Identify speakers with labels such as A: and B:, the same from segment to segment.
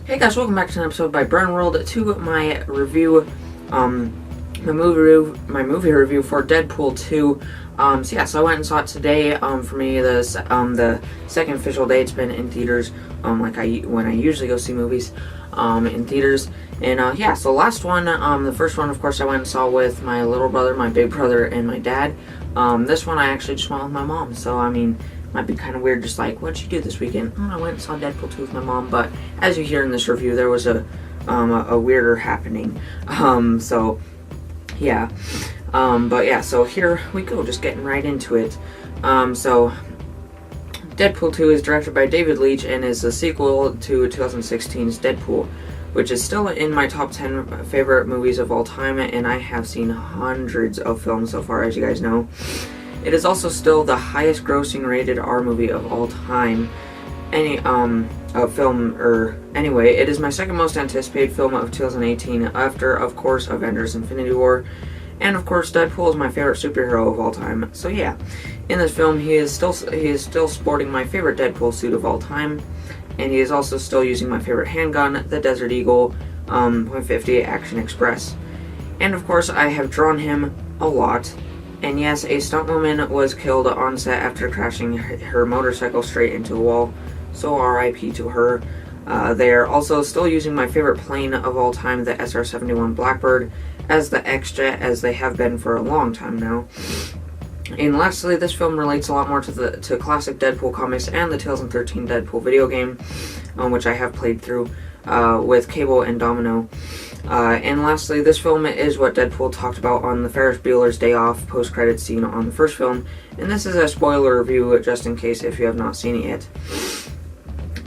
A: Hey guys, welcome back to an episode by Burn World to my review, my movie review for Deadpool 2. So I went and saw it today. For me, the second official day it's been in theaters. When I usually go see movies, in theaters. And so last one, the first one, of course, I went and saw with my little brother, my big brother, and my dad. This one I actually just went with my mom. So I mean, might be kind of weird, just like, what'd you do this weekend? I went and saw Deadpool 2 with my mom, but as you hear in this review, there was a weirder happening. So here we go, just getting right into it. So Deadpool 2 is directed by David Leitch and is the sequel to 2016's Deadpool, which is still in my top 10 favorite movies of all time, and I have seen hundreds of films so far, as you guys know. It is also still the highest grossing rated R movie of all time. It is my second most anticipated film of 2018 after, of course, Avengers Infinity War. And of course, Deadpool is my favorite superhero of all time. So yeah, in this film he is still sporting my favorite Deadpool suit of all time. And he is also still using my favorite handgun, the Desert Eagle .50 Action Express. And of course, I have drawn him a lot. And yes, a stunt woman was killed on set after crashing her motorcycle straight into a wall, so RIP to her. They are also still using my favorite plane of all time, the SR-71 Blackbird, as the X-Jet, as they have been for a long time now. And lastly, this film relates a lot more to classic Deadpool comics and the 2013 Deadpool video game, which I have played through with Cable and Domino. And lastly, this film is what Deadpool talked about on the Ferris Bueller's Day Off post-credits scene on the first film, and this is a spoiler review just in case if you have not seen it yet.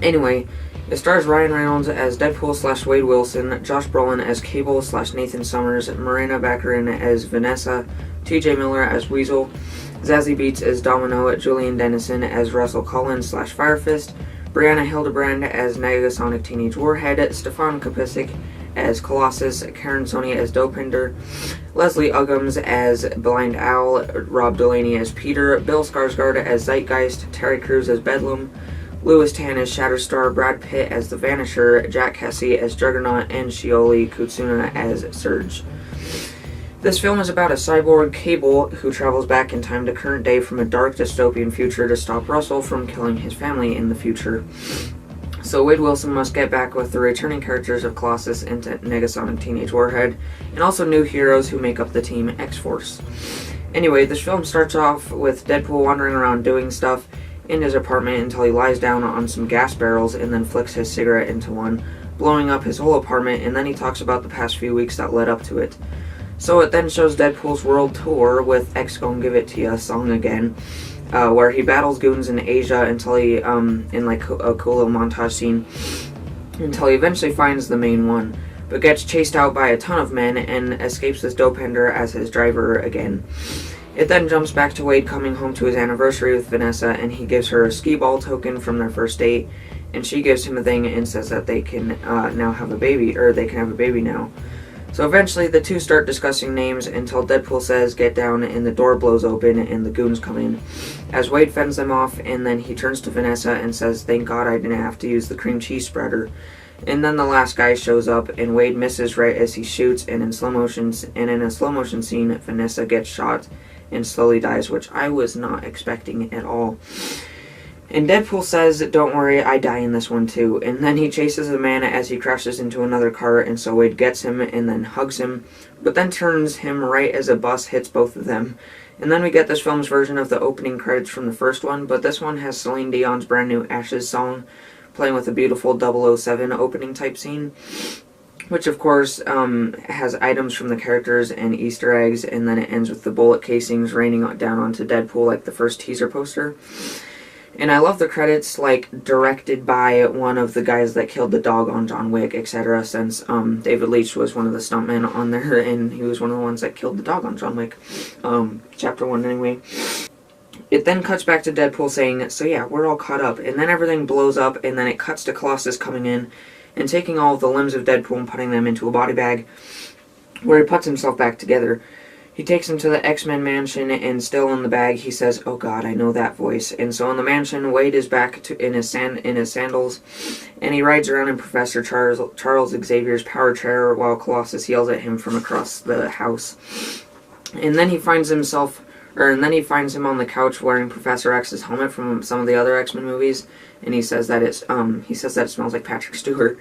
A: Anyway, it stars Ryan Reynolds as Deadpool / Wade Wilson, Josh Brolin as Cable / Nathan Summers, Marina Baccarin as Vanessa, TJ Miller as Weasel, Zazie Beetz as Domino, Julian Dennison as Russell Collins / Firefist, Brianna Hildebrand as Negasonic Teenage Warhead, Stefan Kapicic as Colossus, Karen Sony as Dopinder, Leslie Uggams as Blind Owl, Rob Delaney as Peter, Bill Skarsgård as Zeitgeist, Terry Crews as Bedlam, Louis Tan as Shatterstar, Brad Pitt as The Vanisher, Jack Kessie as Juggernaut, and Shioli Kutsuna as Surge. This film is about a cyborg Cable who travels back in time to current day from a dark dystopian future to stop Russell from killing his family in the future. So Wade Wilson must get back with the returning characters of Colossus and Negasonic Teenage Warhead, and also new heroes who make up the team X-Force. Anyway, this film starts off with Deadpool wandering around doing stuff in his apartment until he lies down on some gas barrels and then flicks his cigarette into one, blowing up his whole apartment, and then he talks about the past few weeks that led up to it. So it then shows Deadpool's world tour with X Gon' Give It To Ya song again, where he battles goons in Asia until he, in like a cool little montage scene, until he eventually finds the main one, but gets chased out by a ton of men and escapes with Dopinder as his driver again. It then jumps back to Wade coming home to his anniversary with Vanessa, and he gives her a skee ball token from their first date, and she gives him a thing and says that they can now have a baby, or they can have a baby now. So eventually the two start discussing names until Deadpool says get down and the door blows open and the goons come in, as Wade fends them off, and then he turns to Vanessa and says thank God I didn't have to use the cream cheese spreader. And then the last guy shows up and Wade misses right as he shoots, and in a slow motion scene Vanessa gets shot and slowly dies, which I was not expecting at all. And Deadpool says, don't worry, I die in this one too. And then he chases the man as he crashes into another car, and so Wade gets him and then hugs him, but then turns him right as a bus hits both of them. And then we get this film's version of the opening credits from the first one, but this one has Celine Dion's brand new Ashes song, playing with a beautiful 007 opening type scene, which of course has items from the characters and Easter eggs, and then it ends with the bullet casings raining down onto Deadpool like the first teaser poster. And I love the credits, like, directed by one of the guys that killed the dog on John Wick, etc., since David Leitch was one of the stuntmen on there, and he was one of the ones that killed the dog on John Wick. Chapter 1, anyway. It then cuts back to Deadpool saying, so yeah, we're all caught up, and then everything blows up, and then it cuts to Colossus coming in and taking all of the limbs of Deadpool and putting them into a body bag, where he puts himself back together. He takes him to the X-Men mansion, and still in the bag, he says, "Oh God, I know that voice." And so in the mansion, Wade is back in his sandals, and he rides around in Professor Charles Xavier's power chair while Colossus yells at him from across the house. And then he finds him on the couch wearing Professor X's helmet from some of the other X-Men movies, and he says that it smells like Patrick Stewart,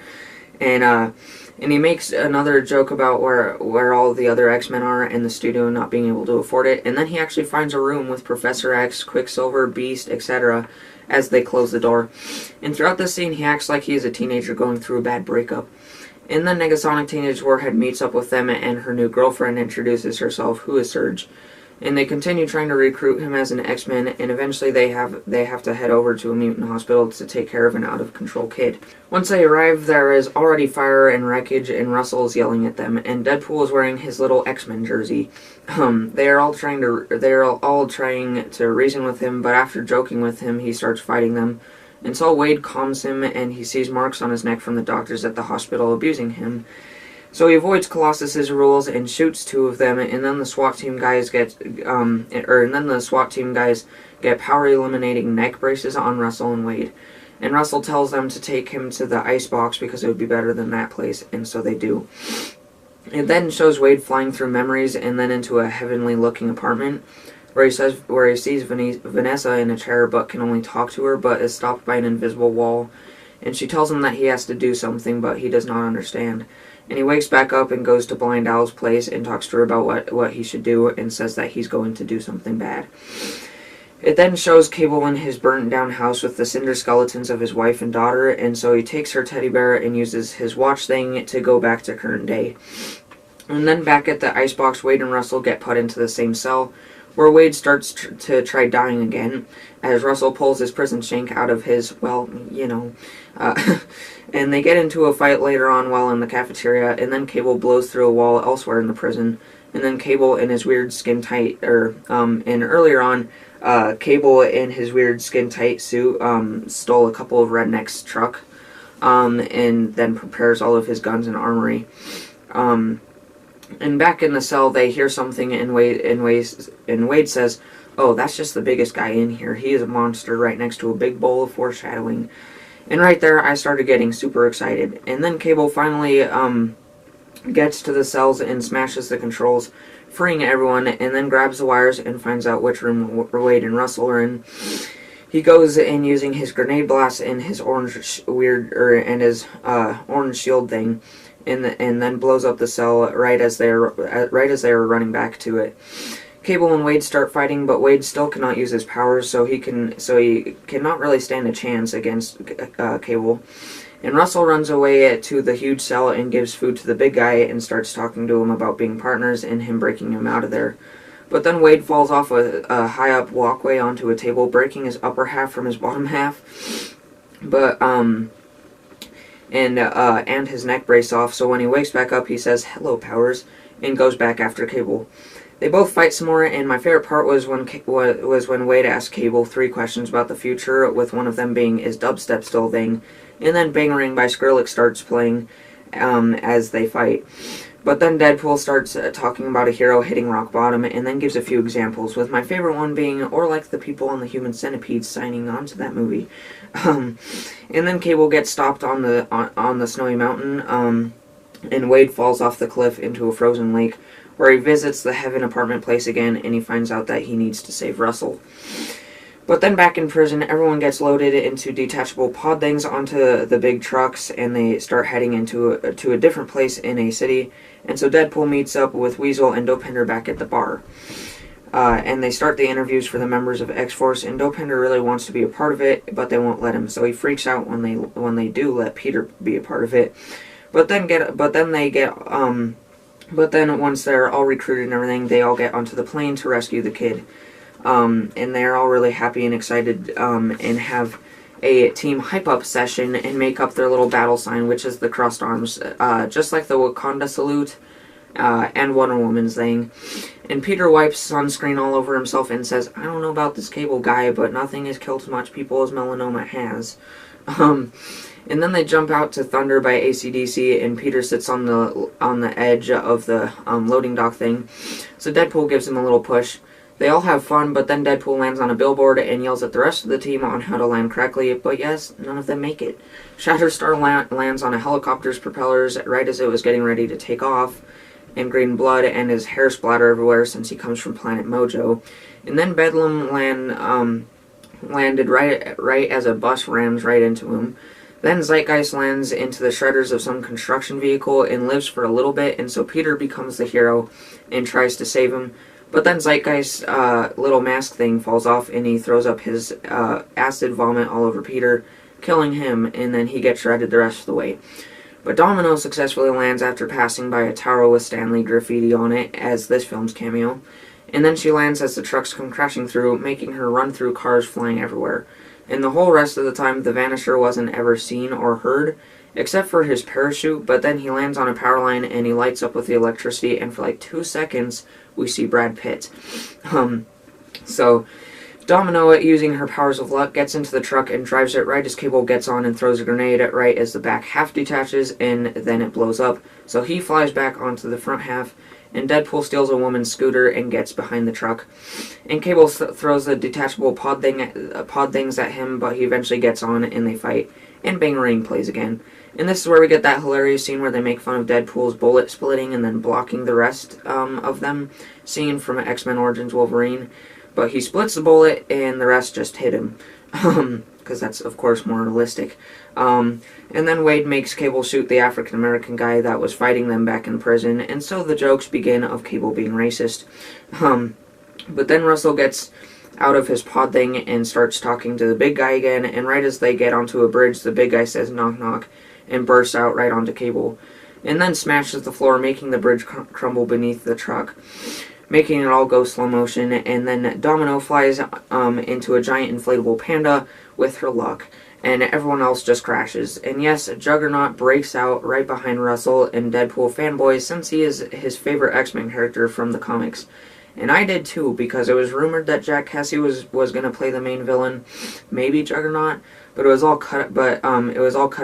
A: and he makes another joke about where all the other X-Men are in the studio not being able to afford it, and then he actually finds a room with Professor X, Quicksilver, Beast, etc. as they close the door. And throughout this scene, he acts like he is a teenager going through a bad breakup. And then Negasonic Teenage Warhead meets up with them, and her new girlfriend introduces herself, who is Surge. And they continue trying to recruit him as an X-Men, and eventually they have to head over to a mutant hospital to take care of an out-of-control kid. Once they arrive, there is already fire and wreckage, and Russell is yelling at them, and Deadpool is wearing his little X-Men jersey. They are all trying to reason with him, but after joking with him, he starts fighting them. Until Wade calms him, and he sees marks on his neck from the doctors at the hospital abusing him. So he avoids Colossus's rules and shoots two of them, and then the SWAT team guys get power eliminating neck braces on Russell and Wade. And Russell tells them to take him to the ice box because it would be better than that place, and so they do. It then shows Wade flying through memories and then into a heavenly looking apartment where he sees Vanessa in a chair but can only talk to her, but is stopped by an invisible wall. And she tells him that he has to do something, but he does not understand. And he wakes back up and goes to Blind Owl's place and talks to her about what he should do, and says that he's going to do something bad. It then shows Cable in his burnt down house with the cinder skeletons of his wife and daughter, and so he takes her teddy bear and uses his watch thing to go back to current day. And then back at the icebox, Wade and Russell get put into the same cell, where Wade starts to try dying again, as Russell pulls his prison shank out of his, and they get into a fight later on while in the cafeteria, and then Cable blows through a wall elsewhere in the prison, and then Cable in his weird skin-tight, and earlier on, Cable in his weird skin-tight suit, stole a couple of rednecks' truck, and then prepares all of his guns and armory. And back in the cell, they hear something, and Wade says, "Oh, that's just the biggest guy in here. He is a monster," right next to a big bowl of foreshadowing. And right there, I started getting super excited. And then Cable finally gets to the cells and smashes the controls, freeing everyone, and then grabs the wires and finds out which room Wade and Russell are in. He goes in using his grenade blast and his orange shield thing, and then blows up the cell right as they are running back to it. Cable and Wade start fighting, but Wade still cannot use his powers, so he cannot really stand a chance against Cable. And Russell runs away to the huge cell and gives food to the big guy and starts talking to him about being partners and him breaking him out of there. But then Wade falls off a high-up walkway onto a table, breaking his upper half from his bottom half. But and his neck brace off. So when he wakes back up, he says, "Hello, powers," and goes back after Cable. They both fight some more, and my favorite part was when Wade asked Cable 3 questions about the future, with one of them being, "Is dubstep still a thing?" And then Bangarang by Skrillex starts playing as they fight. But then Deadpool starts talking about a hero hitting rock bottom, and then gives a few examples, with my favorite one being, "Or like the people on the Human Centipede signing on to that movie." And then Cable gets stopped on the snowy mountain, and Wade falls off the cliff into a frozen lake, where he visits the Heaven apartment place again, and he finds out that he needs to save Russell. But then back in prison, everyone gets loaded into detachable pod things onto the big trucks, and they start heading into a different place in a city. And so Deadpool meets up with Weasel and Dopinder back at the bar. And they start the interviews for the members of X-Force, and Dopinder really wants to be a part of it, but they won't let him. So he freaks out when they do let Peter be a part of it. But then once they're all recruited and everything, they all get onto the plane to rescue the kid. And they're all really happy and excited, and have a team hype-up session and make up their little battle sign, which is the crossed arms, just like the Wakanda salute. and Wonder Woman's thing. And Peter wipes sunscreen all over himself and says, I don't know about this Cable guy, but nothing has killed as much people as melanoma has. And then they jump out to Thunder by AC/DC, and Peter sits on the edge of the loading dock thing. So Deadpool gives him a little push. They all have fun, but then Deadpool lands on a billboard and yells at the rest of the team on how to land correctly, but yes, none of them make it. Shatterstar lands on a helicopter's propellers right as it was getting ready to take off, and green blood and his hair splatter everywhere since he comes from Planet Mojo. And then Bedlam landed right as a bus rams right into him. Then Zeitgeist lands into the shredders of some construction vehicle and lives for a little bit, and so Peter becomes the hero and tries to save him. But then Zeitgeist's little mask thing falls off, and he throws up his acid vomit all over Peter, killing him, and then he gets shredded the rest of the way. But Domino successfully lands after passing by a tower with Stanley graffiti on it, as this film's cameo. And then she lands as the trucks come crashing through, making her run through cars flying everywhere. And the whole rest of the time, the Vanisher wasn't ever seen or heard, except for his parachute, but then he lands on a power line and he lights up with the electricity, and for like 2 seconds, we see Brad Pitt. So Domino, using her powers of luck, gets into the truck and drives it right as Cable gets on and throws a grenade at right as the back half detaches, and then it blows up. So he flies back onto the front half, and Deadpool steals a woman's scooter and gets behind the truck. And Cable throws the detachable pod things at him, but he eventually gets on and they fight. And Bangarang plays again. And this is where we get that hilarious scene where they make fun of Deadpool's bullet splitting and then blocking the rest of them, scene from X-Men Origins Wolverine. But he splits the bullet and the rest just hit him. Because that's, of course, more realistic. And then Wade makes Cable shoot the African-American guy that was fighting them back in prison, and so the jokes begin of Cable being racist. But then Russell gets out of his pod thing and starts talking to the big guy again, and right as they get onto a bridge, the big guy says knock knock, and bursts out right onto Cable, and then smashes the floor, making the bridge crumble beneath the truck, making it all go slow motion. And then Domino flies into a giant inflatable panda with her luck, and everyone else just crashes. And yes, Juggernaut breaks out right behind Russell and Deadpool fanboys, since he is his favorite X-Men character from the comics. And I did too, because it was rumored that Jack Kessie was going to play the main villain, maybe Juggernaut, but it was all cut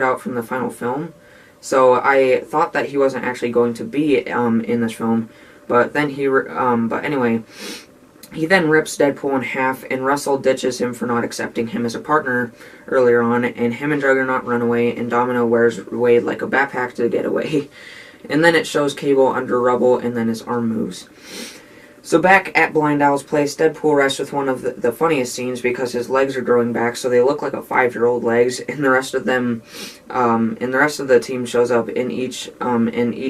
A: out from the final film. So I thought that he wasn't actually going to be in this film, but then but anyway, he then rips Deadpool in half, and Russell ditches him for not accepting him as a partner earlier on, and him and Juggernaut run away, and Domino wears Wade like a backpack to get away. And then it shows Cable under rubble, and then his arm moves. So back at Blind Owl's place, Deadpool rests with one of the funniest scenes because his legs are growing back, so they look like a 5-year-old legs, and the rest of them, and the rest of the team shows up, and each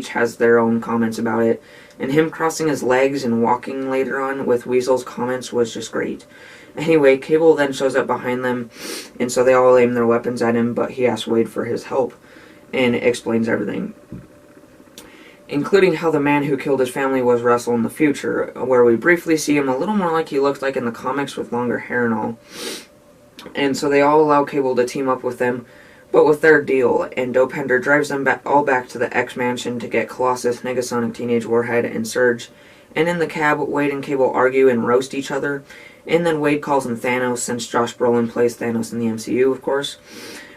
A: has their own comments about it. And him crossing his legs and walking later on with Weasel's comments was just great. Anyway, Cable then shows up behind them, and so they all aim their weapons at him, but he asks Wade for his help, and explains everything, including how the man who killed his family was Russell in the future, where we briefly see him a little more like he looked like in the comics with longer hair and all. And so they all allow Cable to team up with them, but with their deal, and Dopender drives them all back to the X-Mansion to get Colossus, Negasonic Teenage Warhead, and Surge. And in the cab, Wade and Cable argue and roast each other, and then Wade calls him Thanos, since Josh Brolin plays Thanos in the MCU, of course.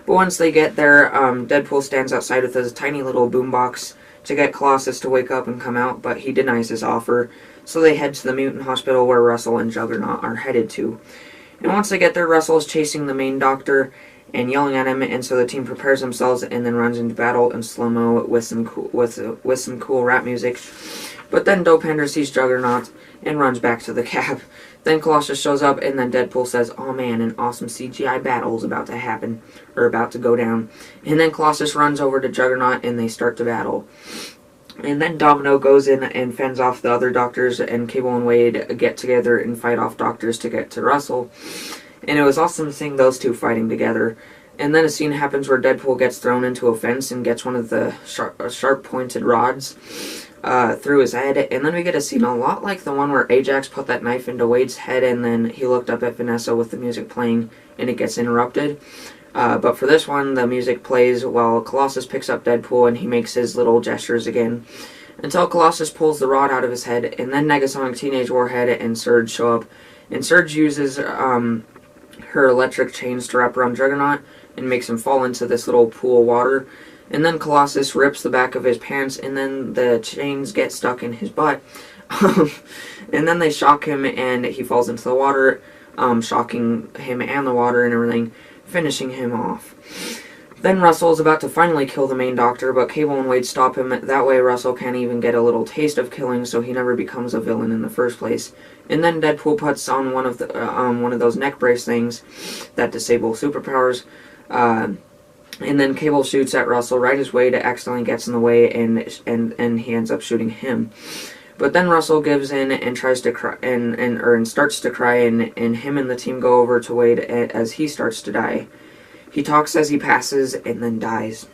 A: But once they get there, Deadpool stands outside with his tiny little boombox to get Colossus to wake up and come out, but he denies his offer, so they head to the mutant hospital where Russell and Juggernaut are headed to. And once they get there, Russell is chasing the main doctor and yelling at him, and so the team prepares themselves and then runs into battle in slow-mo with some cool rap music. But then Dopender sees Juggernaut and runs back to the cab. Then Colossus shows up, and then Deadpool says, "Oh man, an awesome CGI battle is about to happen, or about to go down." And then Colossus runs over to Juggernaut, and they start to battle. And then Domino goes in and fends off the other doctors, and Cable and Wade get together and fight off doctors to get to Russell. And it was awesome seeing those two fighting together. And then a scene happens where Deadpool gets thrown into a fence and gets one of the sharp-pointed rods through his head. And then we get a scene a lot like the one where Ajax put that knife into Wade's head, and then he looked up at Vanessa with the music playing, and it gets interrupted. But for this one, the music plays while Colossus picks up Deadpool, and he makes his little gestures again. until Colossus pulls the rod out of his head, and then Negasonic Teenage Warhead and Surge show up. And Surge uses her electric chains to wrap around Juggernaut and makes him fall into this little pool of water. And then Colossus rips the back of his pants, and then the chains get stuck in his butt. And then they shock him, and he falls into the water, shocking him and the water and everything, finishing him off. Then Russell is about to finally kill the main Doctor, but Cable and Wade stop him. That way Russell can't even get a little taste of killing, so he never becomes a villain in the first place. And then Deadpool puts on one of those neck brace things that disable superpowers. And then Cable shoots at Russell right as Wade accidentally gets in the way, and he ends up shooting him. But then Russell gives in and tries to cry, and starts to cry, and him and the team go over to Wade as he starts to die. He talks as he passes and then dies,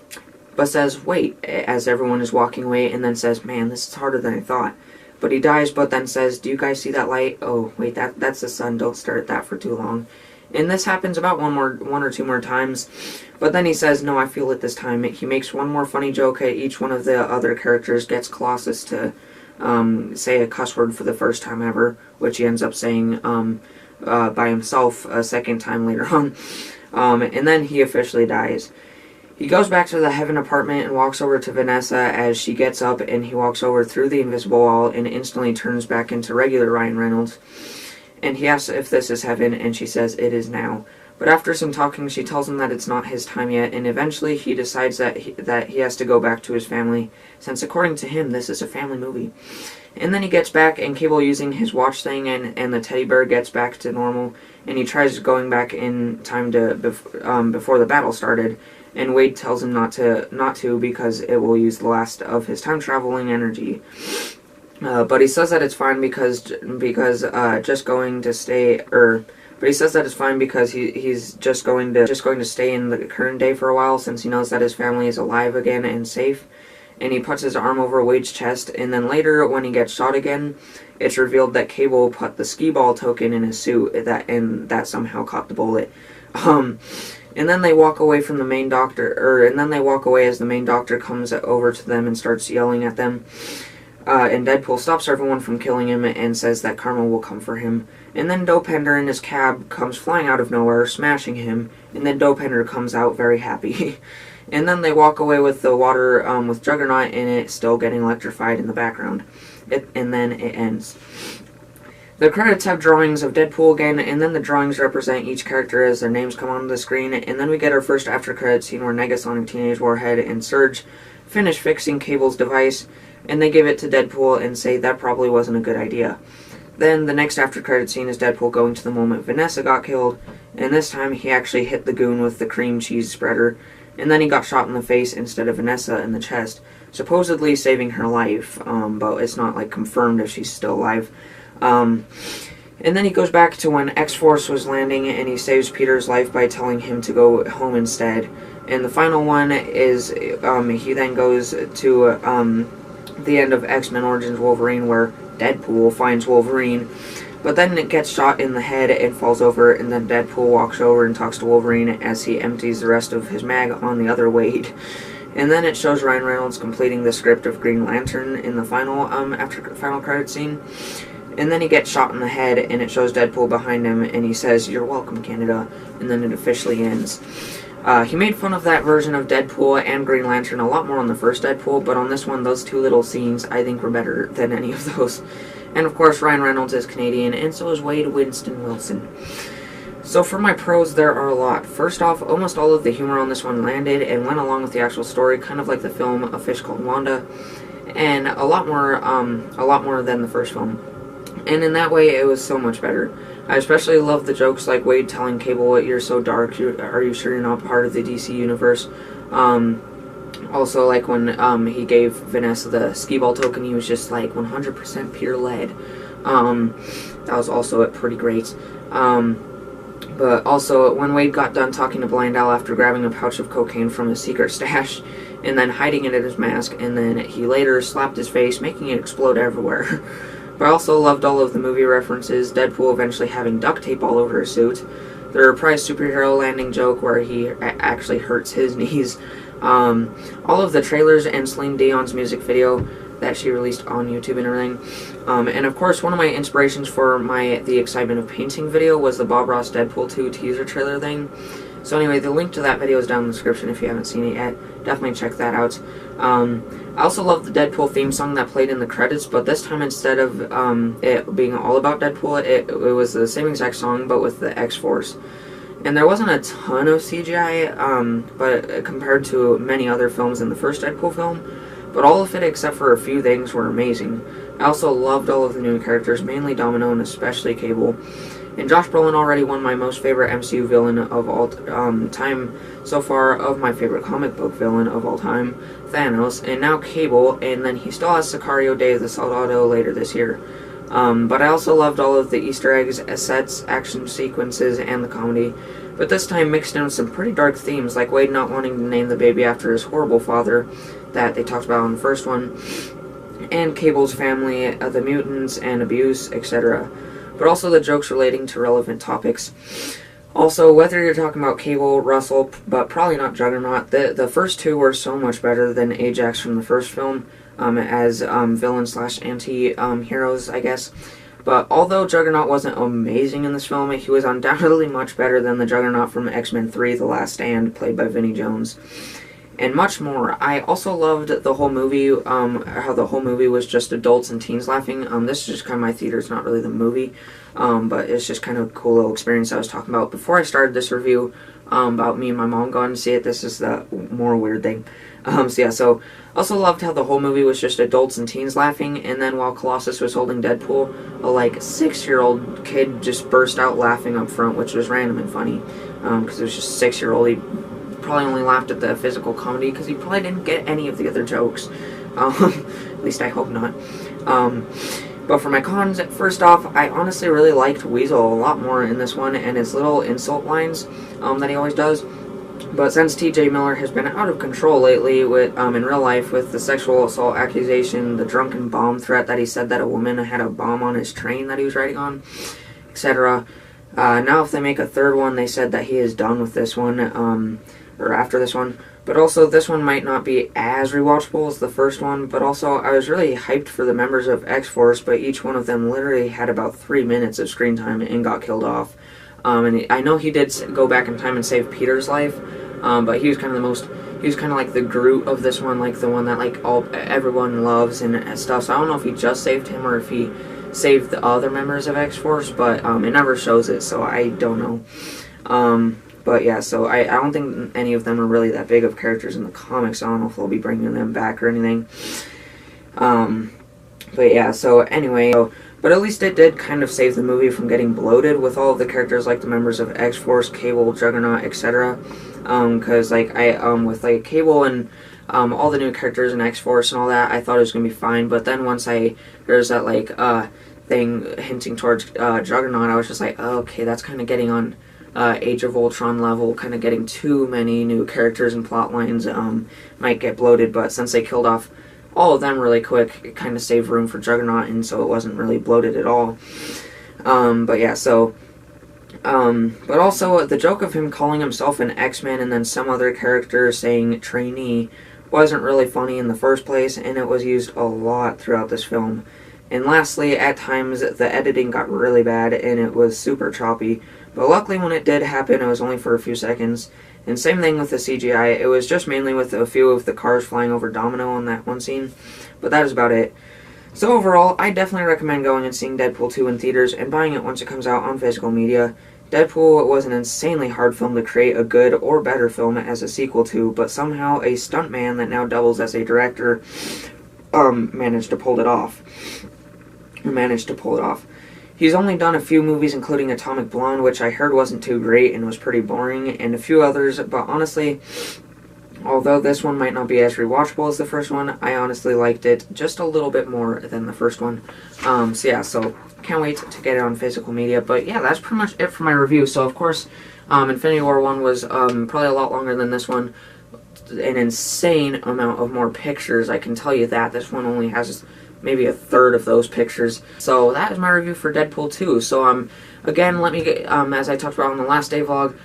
A: but says, "Wait," as everyone is walking away, and then says, "Man, this is harder than I thought." But he dies, but then says, "Do you guys see that light? Oh, wait, that's the sun. Don't stare at that for too long." And this happens about one or two more times, but then he says, "No, I feel it this time." He makes one more funny joke at each one of the other characters, gets Colossus to say a cuss word for the first time ever, which he ends up saying by himself a second time later on. And then he officially dies. He goes back to the Heaven apartment and walks over to Vanessa as she gets up, and he walks over through the invisible wall and instantly turns back into regular Ryan Reynolds. And he asks if this is heaven, and she says it is now. But after some talking, she tells him that it's not his time yet, and eventually he decides that he has to go back to his family, since according to him, this is a family movie. And then he gets back, and Cable, using his watch thing and the teddy bear, gets back to normal, and he tries going back in time to before the battle started, and Wade tells him not to because it will use the last of his time traveling energy. But he says that it's fine because just going to stay But he says that it's fine because he's just going to stay in the current day for a while, since he knows that his family is alive again and safe. And he puts his arm over Wade's chest, and then later, when he gets shot again, it's revealed that Cable put the skee-ball token in his suit, and that somehow caught the bullet. And then they walk away from the main Doctor, and then they walk away as the main Doctor comes over to them and starts yelling at them. And Deadpool stops everyone from killing him and says that karma will come for him. And then Dopender in his cab comes flying out of nowhere, smashing him, and then Dopender comes out very happy. And then they walk away with the water, with Juggernaut in it still getting electrified in the background. And then it ends. The credits have drawings of Deadpool again, and then the drawings represent each character as their names come onto the screen, and then we get our first after-credit scene where Negasonic Teenage Warhead and Surge finish fixing Cable's device, and they give it to Deadpool and say that probably wasn't a good idea. Then the next after-credit scene is Deadpool going to the moment Vanessa got killed, and this time he actually hit the goon with the cream cheese spreader, and then he got shot in the face instead of Vanessa in the chest, supposedly saving her life, but it's not confirmed if she's still alive. And then he goes back to when X-Force was landing, and he saves Peter's life by telling him to go home instead. And the final one is he then goes to the end of X-Men Origins Wolverine, where Deadpool finds Wolverine, but then it gets shot in the head and falls over, and then Deadpool walks over and talks to Wolverine as he empties the rest of his mag on the other Wade. And then it shows Ryan Reynolds completing the script of Green Lantern in the final final credit scene. And then he gets shot in the head, and it shows Deadpool behind him, and he says, "You're welcome, Canada," and then it officially ends. He made fun of that version of Deadpool and Green Lantern a lot more on the first Deadpool, but on this one, those two little scenes I think were better than any of those. And of course, Ryan Reynolds is Canadian, and so is Wade Winston Wilson. So for my pros, there are a lot. First off, almost all of the humor on this one landed and went along with the actual story, kind of like the film A Fish Called Wanda, and a lot more than the first film. And in that way, it was so much better. I especially love the jokes like Wade telling Cable, "You're so dark, are you sure you're not part of the DC universe?" Also, like when he gave Vanessa the skee-ball token, he was just like 100% pure lead. That was also pretty great. But also, when Wade got done talking to Blind Al after grabbing a pouch of cocaine from his secret stash and then hiding it in his mask, and then he later slapped his face, making it explode everywhere. But I also loved all of the movie references, Deadpool eventually having duct tape all over his suit, the reprised superhero landing joke where he actually hurts his knees, all of the trailers and Celine Dion's music video, that she released on YouTube and everything. And of course, one of my inspirations for the Excitement of Painting video was the Bob Ross Deadpool 2 teaser trailer thing. So anyway, the link to that video is down in the description if you haven't seen it yet. Definitely check that out. I also love the Deadpool theme song that played in the credits, but this time instead of it being all about Deadpool, it was the same exact song, but with the X-Force. And there wasn't a ton of CGI, but compared to many other films in the first Deadpool film, but all of it except for a few things were amazing. I also loved all of the new characters, mainly Domino and especially Cable. And Josh Brolin already won my most favorite MCU villain of all time so far, of my favorite comic book villain of all time, Thanos, and now Cable, and then he still has Sicario Day of the Soldado later this year. But I also loved all of the Easter eggs, sets, action sequences, and the comedy, but this time mixed in with some pretty dark themes, like Wade not wanting to name the baby after his horrible father that they talked about in the first one, and Cable's family, the mutants, and abuse, etc. But also the jokes relating to relevant topics. Also, whether you're talking about Cable, Russell, but probably not Juggernaut, the first two were so much better than Ajax from the first film, as villains / anti-heroes, I guess. But although Juggernaut wasn't amazing in this film, he was undoubtedly much better than the Juggernaut from X-Men 3: The Last Stand, played by Vinnie Jones. And much more. I also loved the whole movie, how the whole movie was just adults and teens laughing. This is just kind of my theater, it's not really the movie, but it's just kind of a cool little experience I was talking about. Before I started this review about me and my mom going to see it, this is the more weird thing. So also loved how the whole movie was just adults and teens laughing, and then while Colossus was holding Deadpool, a like 6-year-old kid just burst out laughing up front, which was random and funny, because it was just 6-year-old. He probably only laughed at the physical comedy because he probably didn't get any of the other jokes. At least I hope not. But for my cons, first off, I honestly really liked Weasel a lot more in this one, and his little insult lines that he always does. But since T.J. Miller has been out of control lately with in real life with the sexual assault accusation, the drunken bomb threat that he said that a woman had a bomb on his train that he was riding on, etc. Now if they make a third one, they said that he is done with this one, or after this one. But also, this one might not be as rewatchable as the first one, but also, I was really hyped for the members of X-Force, but each one of them literally had about 3 minutes of screen time and got killed off. And I know he did go back in time and save Peter's life, but he was kind of he was kind of like the Groot of this one, like the one that like everyone loves and stuff, so I don't know if he just saved him or if he saved the other members of X-Force, but it never shows it, so I don't know. But yeah, so I don't think any of them are really that big of characters in the comics. I don't know if they'll be bringing them back or anything. But yeah, so anyway, but at least it did kind of save the movie from getting bloated with all of the characters like the members of X-Force, Cable, Juggernaut, etc. Because like with like Cable and all the new characters in X-Force and all that, I thought it was gonna be fine. But then once there's that like thing hinting towards Juggernaut, I was just like, oh, okay, that's kind of getting on Age of Ultron level, kind of getting too many new characters and plot lines, might get bloated, but since they killed off all of them really quick, it kind of saved room for Juggernaut, and so it wasn't really bloated at all. But yeah, so, but also, the joke of him calling himself an X-Men and then some other character saying trainee wasn't really funny in the first place, and it was used a lot throughout this film. And lastly, at times, the editing got really bad, and it was super choppy. But luckily, when it did happen, it was only for a few seconds. And same thing with the CGI. It was just mainly with a few of the cars flying over Domino in that one scene. But that is about it. So overall, I definitely recommend going and seeing Deadpool 2 in theaters and buying it once it comes out on physical media. Deadpool was an insanely hard film to create a good or better film as a sequel to, but somehow a stuntman that now doubles as a director managed to pull it off. He's only done a few movies, including Atomic Blonde, which I heard wasn't too great and was pretty boring, and a few others, but honestly, although this one might not be as rewatchable as the first one, I honestly liked it just a little bit more than the first one. So can't wait to get it on physical media, but yeah, that's pretty much it for my review. So of course, Infinity War 1 was probably a lot longer than this one, an insane amount of more pictures, I can tell you that. This one only has maybe a third of those pictures. So that is my review for Deadpool 2. So again, let me get, as I talked about on the last day vlog,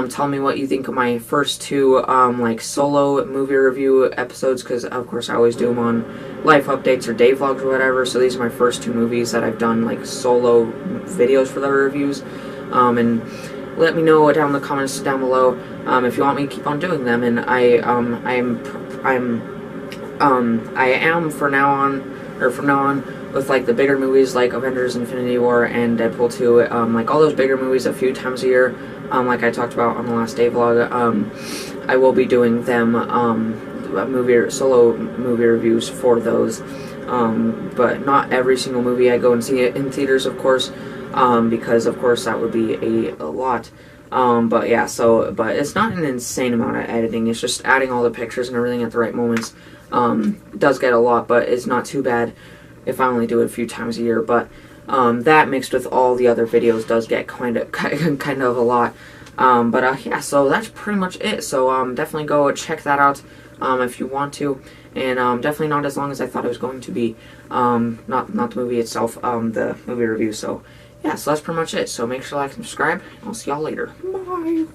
A: tell me what you think of my first two, like, solo movie review episodes, because, of course, I always do them on life updates or day vlogs or whatever, so these are my first two movies that I've done, like, solo videos for the reviews, and let me know down in the comments down below, if you want me to keep on doing them, and I am from now on, with, like, the bigger movies like Avengers Infinity War and Deadpool 2, like, all those bigger movies a few times a year, like I talked about on the last day vlog, I will be doing them, solo movie reviews for those, but not every single movie I go and see it in theaters, of course, because, of course, that would be a lot. But yeah, but it's not an insane amount of editing, it's just adding all the pictures and everything at the right moments. It does get a lot, but it's not too bad if I only do it a few times a year, but, that mixed with all the other videos does get kind of a lot. Yeah, so that's pretty much it, so, definitely go check that out, if you want to, and, definitely not as long as I thought it was going to be, not the movie itself, the movie review, so, yeah, so that's pretty much it, so make sure to like and subscribe, and I'll see y'all later. Bye!